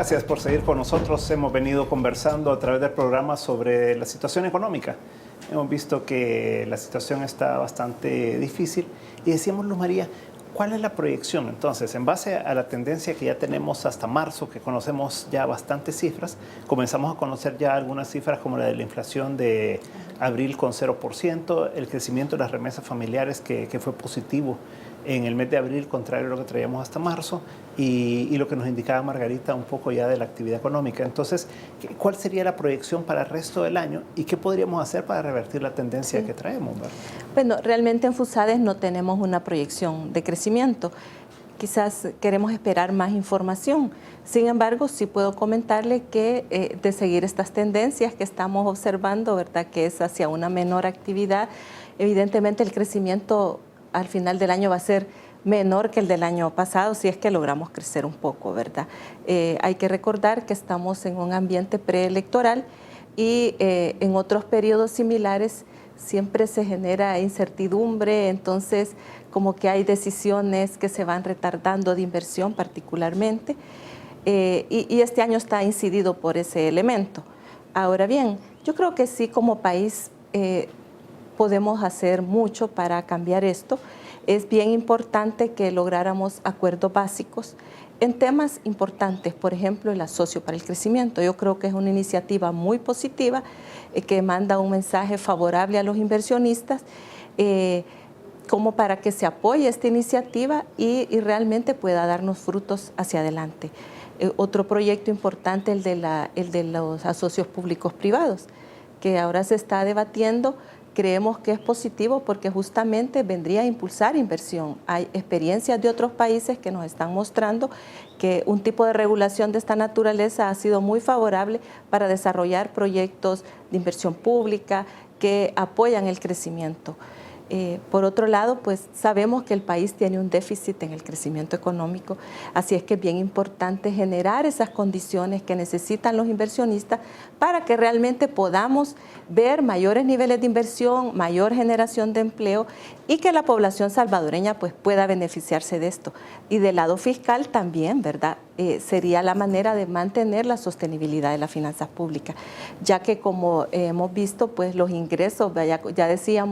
Gracias por seguir con nosotros. Hemos venido conversando a través del programa sobre la situación económica. Hemos visto que la situación está bastante difícil y decíamos, Luz María, ¿cuál es la proyección? Entonces, en base a la tendencia que ya tenemos hasta marzo, que conocemos ya bastantes cifras, comenzamos a conocer ya algunas cifras como la de la inflación de abril con 0%, el crecimiento de las remesas familiares que fue positivo en el mes de abril, contrario a lo que traíamos hasta marzo, y lo que nos indicaba Margarita un poco ya de la actividad económica. Entonces, ¿cuál sería la proyección para el resto del año y qué podríamos hacer para revertir la tendencia que traemos, ¿verdad? Bueno, realmente en FUSADES no tenemos una proyección de crecimiento. Quizás queremos esperar más información. Sin embargo, sí puedo comentarle que de seguir estas tendencias que estamos observando, ¿verdad?, que es hacia una menor actividad, evidentemente el crecimiento al final del año va a ser menor que el del año pasado, si es que logramos crecer un poco, ¿verdad? Hay que recordar que estamos en un ambiente preelectoral y en otros periodos similares siempre se genera incertidumbre, entonces como que hay decisiones que se van retardando de inversión particularmente, y este año está incidido por ese elemento. Ahora bien, yo creo que sí, como país podemos hacer mucho para cambiar esto. Es bien importante que lográramos acuerdos básicos en temas importantes, por ejemplo, el asocio para el crecimiento. Yo creo que es una iniciativa muy positiva que manda un mensaje favorable a los inversionistas como para que se apoye esta iniciativa y realmente pueda darnos frutos hacia adelante. Otro proyecto importante, el de los asocios públicos privados, que ahora se está debatiendo. Creemos que es positivo porque justamente vendría a impulsar inversión. Hay experiencias de otros países que nos están mostrando que un tipo de regulación de esta naturaleza ha sido muy favorable para desarrollar proyectos de inversión pública que apoyan el crecimiento. Por otro lado, pues sabemos que el país tiene un déficit en el crecimiento económico, así es que es bien importante generar esas condiciones que necesitan los inversionistas para que realmente podamos ver mayores niveles de inversión, mayor generación de empleo y que la población salvadoreña pues pueda beneficiarse de esto. Y del lado fiscal también, ¿verdad? Sería la manera de mantener la sostenibilidad de las finanzas públicas, ya que como hemos visto, pues los ingresos, ya decía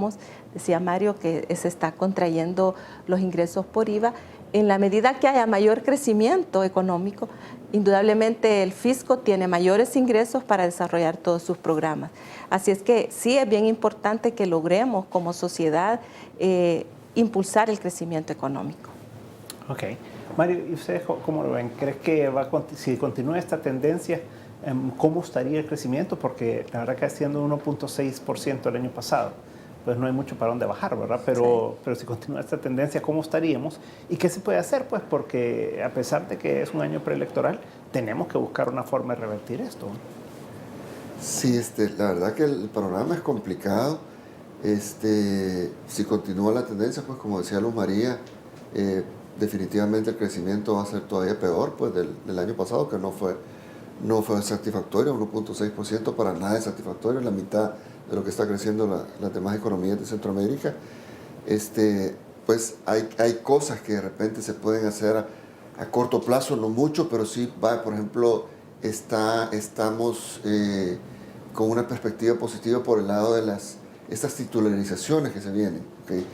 Mario que se está contrayendo los ingresos por IVA. En la medida que haya mayor crecimiento económico, indudablemente el fisco tiene mayores ingresos para desarrollar todos sus programas. Así es que sí es bien importante que logremos como sociedad impulsar el crecimiento económico. Ok. Mario, ¿y ustedes cómo lo ven? ¿Crees que si continúa esta tendencia, cómo estaría el crecimiento? Porque la verdad que haciendo 1.6% el año pasado, pues no hay mucho para dónde bajar, ¿verdad? Pero si continúa esta tendencia, ¿cómo estaríamos? ¿Y qué se puede hacer? Pues porque a pesar de que es un año preelectoral, tenemos que buscar una forma de revertir esto. Sí, la verdad que el panorama es complicado. Si continúa la tendencia, pues como decía Luz María, definitivamente el crecimiento va a ser todavía peor pues del año pasado, que no fue satisfactorio. 1.6% para nada es satisfactorio, la mitad de lo que está creciendo las demás economías de Centroamérica. Pues hay cosas que de repente se pueden hacer a corto plazo, no mucho, pero sí, por ejemplo, estamos con una perspectiva positiva por el lado de estas titularizaciones que se vienen. ¿Okay?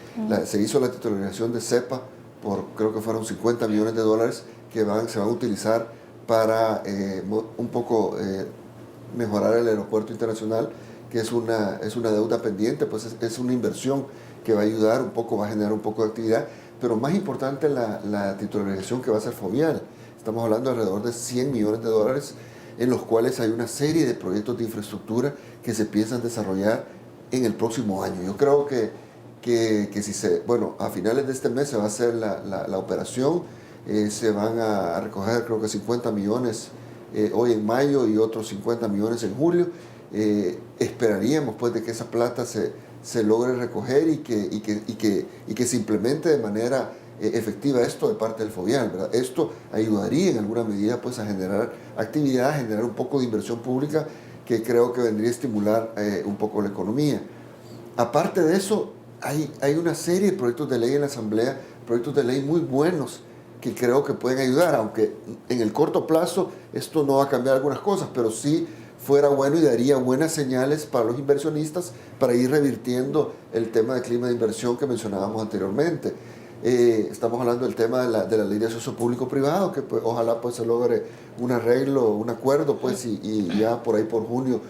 Se hizo la titularización de CEPA por, creo que fueron $50 millones que se van a utilizar para un poco mejorar el aeropuerto internacional, que es una deuda pendiente, pues es una inversión que va a ayudar un poco, va a generar un poco de actividad, pero más importante la titularización que va a ser fovial. Estamos hablando de alrededor de $100 millones, en los cuales hay una serie de proyectos de infraestructura que se piensan desarrollar en el próximo año. Yo creo que a finales de este mes se va a hacer la operación, se van a recoger creo que 50 millones hoy en mayo y otros 50 millones en julio. Esperaríamos pues de que esa plata se logre recoger y que se implemente de manera efectiva esto de parte del fovial, ¿verdad? Esto ayudaría en alguna medida pues a generar actividad, a generar un poco de inversión pública que creo que vendría a estimular un poco la economía. Aparte de eso, hay una serie de proyectos de ley en la Asamblea, proyectos de ley muy buenos que creo que pueden ayudar, aunque en el corto plazo esto no va a cambiar algunas cosas, pero sí fuera bueno y daría buenas señales para los inversionistas para ir revirtiendo el tema de clima de inversión que mencionábamos anteriormente. Estamos hablando del tema de la ley de acceso público-privado, que pues, ojalá pues, se logre un arreglo, un acuerdo, pues, y ya por ahí por julio,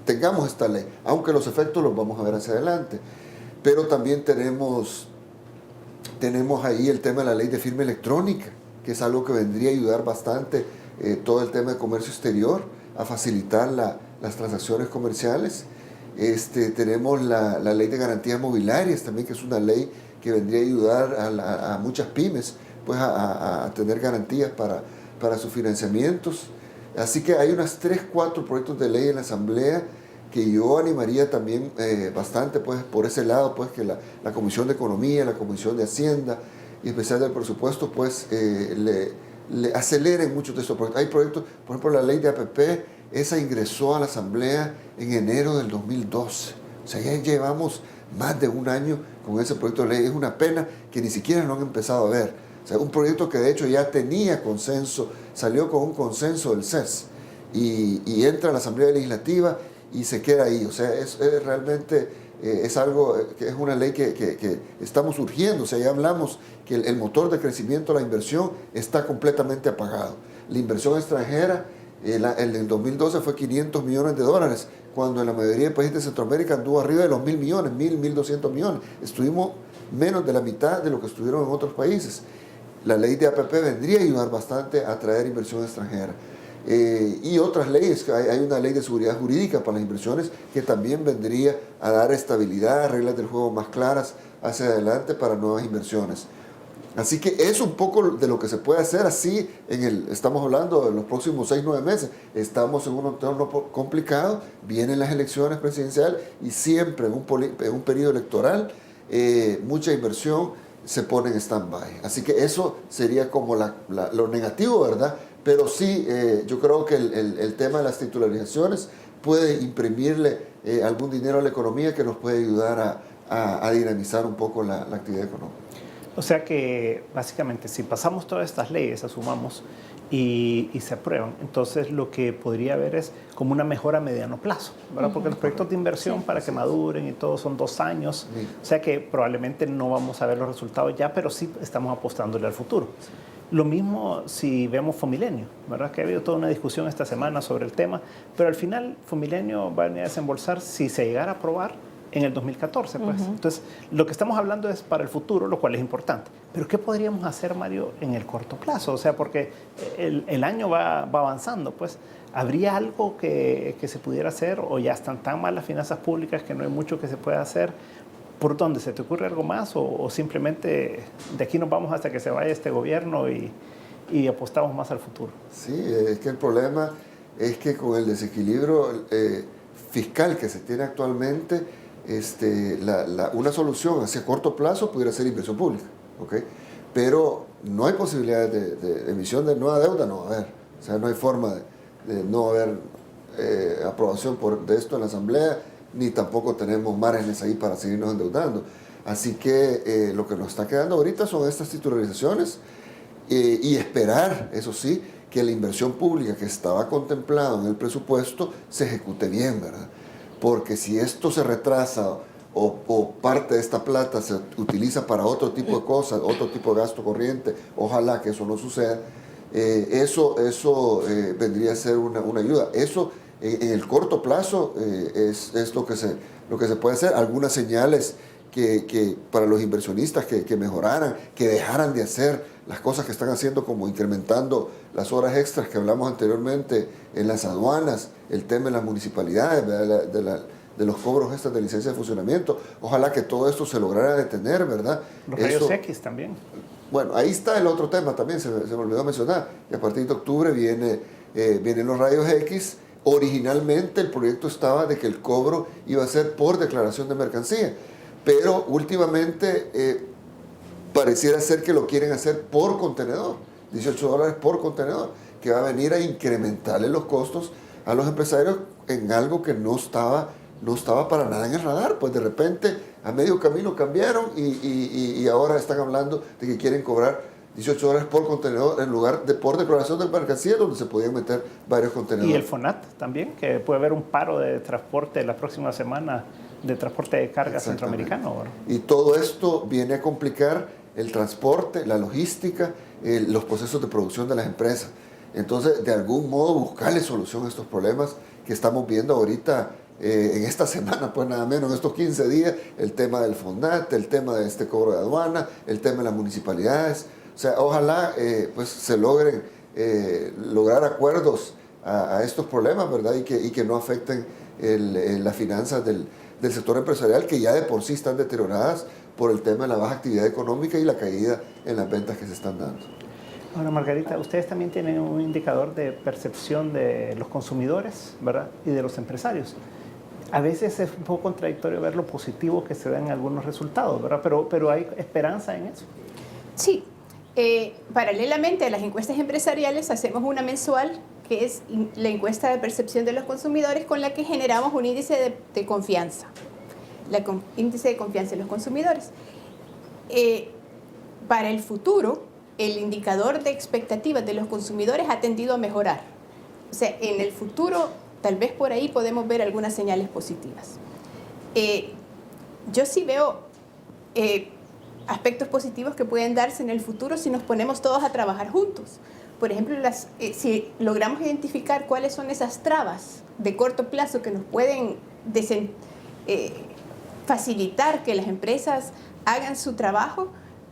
tengamos esta ley, aunque los efectos los vamos a ver hacia adelante. Pero también tenemos ahí el tema de la ley de firma electrónica, que es algo que vendría a ayudar bastante todo el tema de comercio exterior, a facilitar las transacciones comerciales. Tenemos la ley de garantías mobiliarias también, que es una ley que vendría a ayudar a muchas pymes pues, a tener garantías para sus financiamientos. Así que hay unas 3, 4 proyectos de ley en la Asamblea que yo animaría también bastante pues, por ese lado, pues, que la Comisión de Economía, la Comisión de Hacienda y especial del presupuesto pues, le aceleren muchos de estos proyectos. Hay proyectos, por ejemplo, la ley de APP, esa ingresó a la Asamblea en enero del 2012. O sea, ya llevamos más de un año con ese proyecto de ley. Es una pena que ni siquiera lo han empezado a ver. O sea, un proyecto que de hecho ya tenía consenso, salió con un consenso del CES y entra a la Asamblea Legislativa y se queda ahí. O sea, es realmente es algo que es una ley que estamos urgiendo. O sea, ya hablamos que el motor de crecimiento, la inversión, está completamente apagado. La inversión extranjera, el 2012 fue 500 millones de dólares, cuando en la mayoría de países de Centroamérica anduvo arriba de los 1.000 millones, 1.200 millones. Estuvimos menos de la mitad de lo que estuvieron en otros países. La ley de APP vendría a ayudar bastante a atraer inversión extranjera. Y otras leyes, hay una ley de seguridad jurídica para las inversiones que también vendría a dar estabilidad, reglas del juego más claras hacia adelante para nuevas inversiones. Así que es un poco de lo que se puede hacer así, estamos hablando de los próximos 6, 9 meses, estamos en un entorno complicado, vienen las elecciones presidenciales y siempre en un periodo electoral mucha inversión se pone en stand-by. Así que eso sería como lo negativo, ¿verdad? Pero sí, yo creo que el tema de las titularizaciones puede imprimirle algún dinero a la economía que nos puede ayudar a dinamizar un poco la actividad económica. O sea que básicamente si pasamos todas estas leyes, asumamos, y se aprueban, entonces lo que podría haber es como una mejora a mediano plazo, ¿verdad? Porque los proyectos de inversión para que maduren y todo son 2 años, o sea que probablemente no vamos a ver los resultados ya, pero sí estamos apostándole al futuro. Lo mismo si vemos Fomilenio, ¿verdad? Que ha habido toda una discusión esta semana sobre el tema, pero al final Fomilenio va a venir a desembolsar, si se llegara a aprobar, en el 2014, pues. Entonces, lo que estamos hablando es para el futuro, lo cual es importante. Pero, ¿qué podríamos hacer, Mario, en el corto plazo? O sea, porque el año va avanzando, pues. ¿Habría algo que se pudiera hacer o ya están tan mal las finanzas públicas que no hay mucho que se pueda hacer? ¿Por dónde? ¿Se te ocurre algo más o simplemente de aquí nos vamos hasta que se vaya este gobierno y apostamos más al futuro? Sí, es que el problema es que con el desequilibrio fiscal que se tiene actualmente, una solución hacia corto plazo pudiera ser inversión pública, ¿okay? Pero no hay posibilidades de emisión de nueva deuda, no va a haber. O sea, no hay forma de no haber aprobación de esto en la Asamblea, ni tampoco tenemos márgenes ahí para seguirnos endeudando. Así que lo que nos está quedando ahorita son estas titularizaciones y esperar, eso sí, que la inversión pública que estaba contemplada en el presupuesto se ejecute bien, ¿verdad? Porque si esto se retrasa o parte de esta plata se utiliza para otro tipo de cosas, otro tipo de gasto corriente, ojalá que eso no suceda, eso vendría a ser una ayuda. Eso en el corto plazo es lo que se puede hacer. Algunas señales que para los inversionistas que mejoraran, que dejaran de hacer las cosas que están haciendo, como incrementando las horas extras que hablamos anteriormente en las aduanas, el tema de las municipalidades, de los cobros extras de licencia de funcionamiento. Ojalá que todo esto se lograra detener, ¿verdad? Los rayos X también. Bueno, ahí está el otro tema también, se me olvidó mencionar, que a partir de octubre vienen los rayos X. Originalmente el proyecto estaba de que el cobro iba a ser por declaración de mercancía, pero últimamente pareciera ser que lo quieren hacer por contenedor, $18 por contenedor, que va a venir a incrementarle los costos a los empresarios en algo que no estaba para nada en el radar. Pues de repente a medio camino cambiaron y ahora están hablando de que quieren cobrar $18 por contenedor en lugar de por declaración de mercancía, donde se podían meter varios contenedores. Y el FONAT también, que puede haber un paro de transporte la próxima semana, de transporte de carga centroamericano. ¿Verdad? Y todo esto viene a complicar el transporte, la logística, los procesos de producción de las empresas. Entonces, de algún modo, buscarle solución a estos problemas que estamos viendo ahorita en esta semana, pues nada menos, en estos 15 días, el tema del FONAT, el tema de este cobro de aduana, el tema de las municipalidades. O sea, ojalá pues se logren lograr acuerdos a estos problemas, ¿verdad? Y que no afecten las finanzas del sector empresarial, que ya de por sí están deterioradas por el tema de la baja actividad económica y la caída en las ventas que se están dando. Ahora, Margarita, ustedes también tienen un indicador de percepción de los consumidores, ¿verdad? Y de los empresarios. A veces es un poco contradictorio ver lo positivo que se da en algunos resultados, ¿verdad? Pero hay esperanza en eso. Sí. Paralelamente a las encuestas empresariales, hacemos una mensual, que es la encuesta de percepción de los consumidores, con la que generamos un índice de confianza. Índice de confianza de los consumidores. Para el futuro, el indicador de expectativas de los consumidores ha tendido a mejorar. O sea, en el futuro, tal vez por ahí podemos ver algunas señales positivas. Yo sí veo aspectos positivos que pueden darse en el futuro si nos ponemos todos a trabajar juntos. Por ejemplo, si logramos identificar cuáles son esas trabas de corto plazo que nos pueden facilitar que las empresas hagan su trabajo,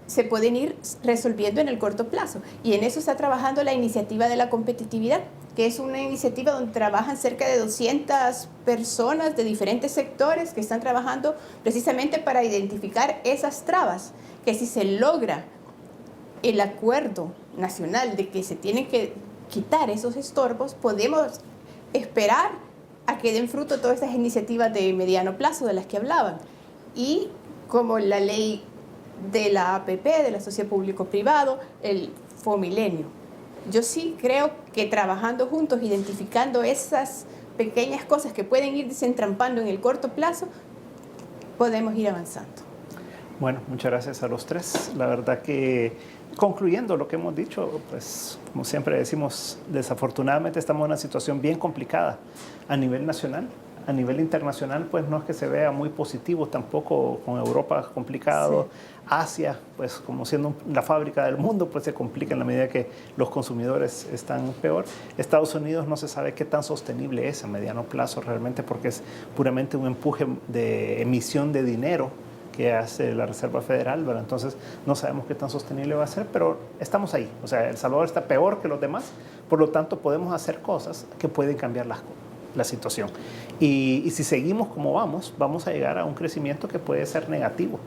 se pueden ir resolviendo en el corto plazo. Y en eso está trabajando la iniciativa de la competitividad, que es una iniciativa donde trabajan cerca de 200 personas de diferentes sectores que están trabajando precisamente para identificar esas trabas, que si se logra el acuerdo nacional de que se tienen que quitar esos estorbos, podemos esperar a que den fruto todas estas iniciativas de mediano plazo de las que hablaban. Y como la ley de la APP, de la Sociedad Público-Privado, el FOMilenio. Yo sí creo que trabajando juntos, identificando esas pequeñas cosas que pueden ir desentrampando en el corto plazo, podemos ir avanzando. Bueno, muchas gracias a los tres. La verdad que, concluyendo lo que hemos dicho, pues como siempre decimos, desafortunadamente estamos en una situación bien complicada a nivel nacional. A nivel internacional, pues no es que se vea muy positivo tampoco, con Europa complicado, sí. Asia, pues como siendo la fábrica del mundo, pues se complica en la medida que los consumidores están peor. Estados Unidos no se sabe qué tan sostenible es a mediano plazo realmente, porque es puramente un empuje de emisión de dinero que hace la Reserva Federal, ¿verdad? Entonces no sabemos qué tan sostenible va a ser, pero estamos ahí. O sea, El Salvador está peor que los demás, por lo tanto podemos hacer cosas que pueden cambiar la situación. Y si seguimos como vamos a llegar a un crecimiento que puede ser negativo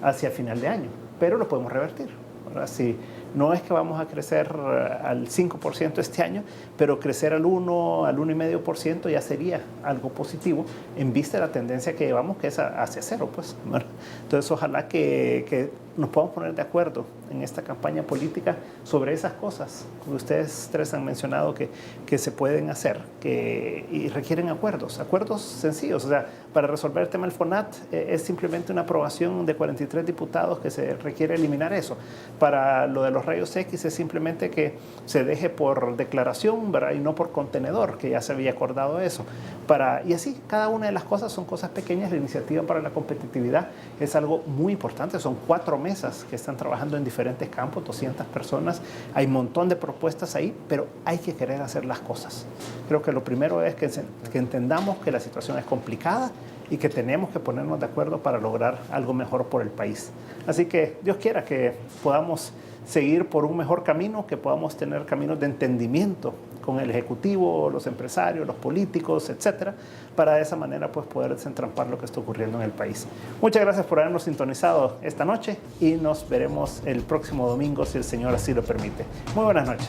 hacia final de año, pero lo podemos revertir. ¿Verdad? Si no es que vamos a crecer al 5% este año, pero crecer al 1, al 1,5% ya sería algo positivo en vista de la tendencia que llevamos, que es hacia cero. Pues. ¿Verdad? Entonces, ojalá que nos podamos poner de acuerdo en esta campaña política sobre esas cosas que ustedes tres han mencionado que se pueden hacer y requieren acuerdos sencillos. O sea, para resolver el tema del FONAT es simplemente una aprobación de 43 diputados que se requiere eliminar eso. Para lo de los rayos X es simplemente que se deje por declaración, ¿verdad? Y no por contenedor, que ya se había acordado eso. Y así, cada una de las cosas son cosas pequeñas. La iniciativa para la competitividad es algo muy importante. Son 4 mesas que están trabajando en diferentes campos, 200 personas. Hay un montón de propuestas ahí, pero hay que querer hacer las cosas. Creo que lo primero es que entendamos que la situación es complicada y que tenemos que ponernos de acuerdo para lograr algo mejor por el país. Así que Dios quiera que podamos seguir por un mejor camino, que podamos tener caminos de entendimiento con el Ejecutivo, los empresarios, los políticos, etcétera, para de esa manera pues poder desentrampar lo que está ocurriendo en el país. Muchas gracias por habernos sintonizado esta noche y nos veremos el próximo domingo si el Señor así lo permite. Muy buenas noches.